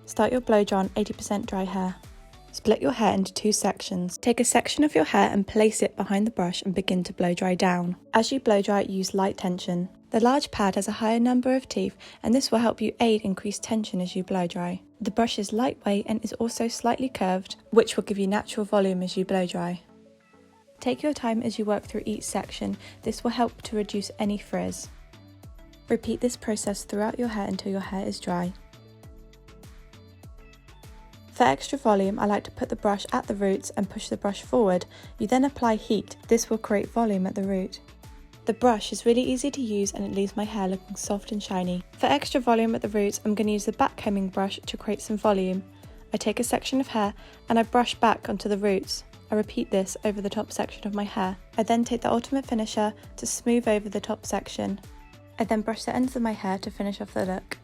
Start your blow dry on 80% dry hair. Split your hair into 2 sections. Take a section of your hair and place it behind the brush and begin to blow dry down. As you blow dry, use light tension. The large pad has a higher number of teeth, and this will help you aid increased tension as you blow dry. The brush is lightweight and is also slightly curved, which will give you natural volume as you blow dry. Take your time as you work through each section. This will help to reduce any frizz. Repeat this process throughout your hair until your hair is dry. For extra volume, I like to put the brush at the roots and push the brush forward. You then apply heat. This will create volume at the root. The brush is really easy to use and it leaves my hair looking soft and shiny. For extra volume at the roots, I'm going to use the back-combing brush to create some volume. I take a section of hair and I brush back onto the roots. I repeat this over the top section of my hair. I then take the ultimate finisher to smooth over the top section. I then brush the ends of my hair to finish off the look.